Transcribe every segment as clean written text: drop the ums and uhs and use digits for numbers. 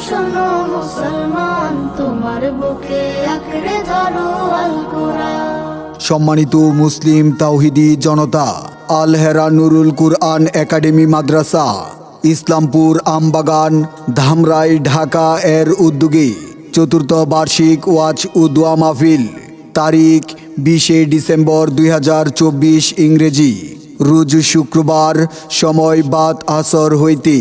শোনো মুসলমান, তোমার বুকে আঁকড়ে ধরো আল কোরআন। সম্মানিত মুসলিম তাওহিদি জনতা, আল হেরা নুরুল কুরআন একাডেমি মাদ্রাসা ইসলামপুর আমবাগান ধামরাই ঢাকা এর উদ্যোগে চতুর্থ বার্ষিক ওয়াজ ও দোয়া মাহফিল তারিখ 20 ডিসেম্বর 2024 ইংরেজি, রোজ শুক্রবার, সময় বাদ আসর হইতে,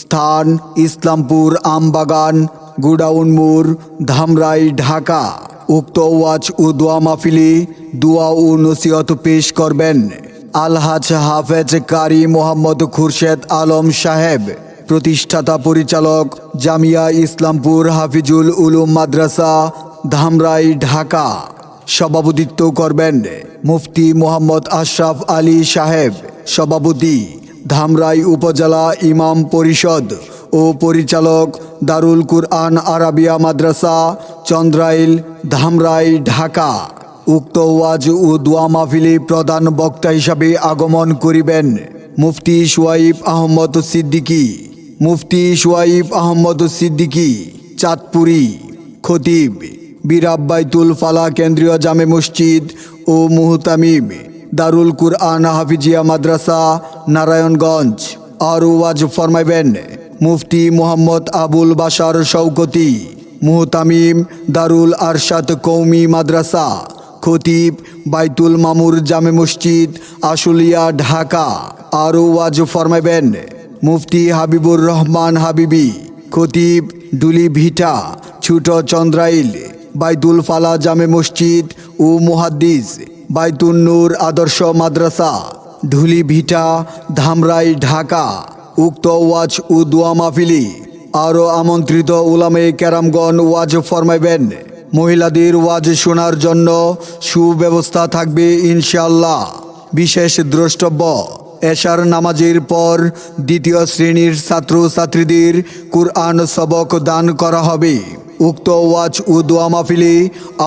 স্থান ইসলামপুর আমবাগান গোডাউন মোড় ধামরাই ঢাকা। উক্ত ওয়াজ ও দোয়া মাহফিলে দোয়া ও নসিহত পেশ করবেন আলহাজ হাফেজ কারি মোহাম্মদ খুরশেদ আলম সাহেব, প্রতিষ্ঠাতা পরিচালক জামিয়া ইসলামপুর হাফিজুল উলুম মাদ্রাসা ধামরাই ঢাকা। সভাপতিত্ব করবেন মুফতি মোহাম্মদ আশরাফ আলী সাহেব, সভাপতি ধামরাই উপজেলা ইমাম পরিষদ ও পরিচালক দারুল কুরআন আরাবিয়া মাদ্রাসা চন্দ্রাইল ধামরাই ঢাকা। উক্ত ওয়াজ ও দোয়া মাহফিলে প্রধান বক্তা হিসাবে আগমন করিবেন মুফতি সুয়াইব আহমদ সিদ্দিকী, মুফতি সুয়াইব আহমদ সিদ্দিকী চাঁদপুরি। খতিব বীর আব্বাইতুল ফালা কেন্দ্রীয় জামে মসজিদ ও মুহতামিম দারুল কুরআন হাফিজিয়া মাদ্রাসা নারায়ণগঞ্জ। আর ওয়াজ ফরমাইবেন মুফতি মোহাম্মদ আবুল বাশার শওকতি, মুহতামিম দারুল আরশাদ কৌমি মাদ্রাসা। খতিব বাইতুল মামুর জামে মসজিদ আশুলিয়া ঢাকা। আরও ওয়াজ ফরমাইবেন মুফতি হাবিবুর রহমান হাবিবি, খতিব ডুলি ভিটা ছোট চন্দ্রাইল বাইতুল ফালা জামে মসজিদ ও মুহাদ্দিস বাইতুন নূর আদর্শ মাদ্রাসা ঢুলি ভিটা ধামরাই ঢাকা। উক্ত ওয়াজ ও দোয়া মাহফিলে আরও আমন্ত্রিত উলামে কেরামগণ ওয়াজ ফরমাইবেন। মহিলাদের ওয়াজ শোনার জন্য সুব্যবস্থা থাকবে ইনশাআল্লাহ। বিশেষ দ্রষ্টব্য, এশার নামাজের পর দ্বিতীয় শ্রেণীর ছাত্রছাত্রীদের কুরআন সবক দান করা হবে। উক্ত ওয়াজ ও দোয়া মাহফিলে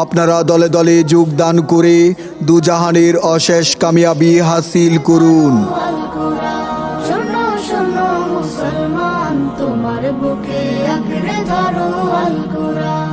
আপনারা দলে দলে যোগদান করে দুজাহানের অশেষ কামিয়াবি হাসিল করুন। শোনো শোনো মুসলমান, তোমার বুকে আঁকড়ে ধরো আল কোরআন।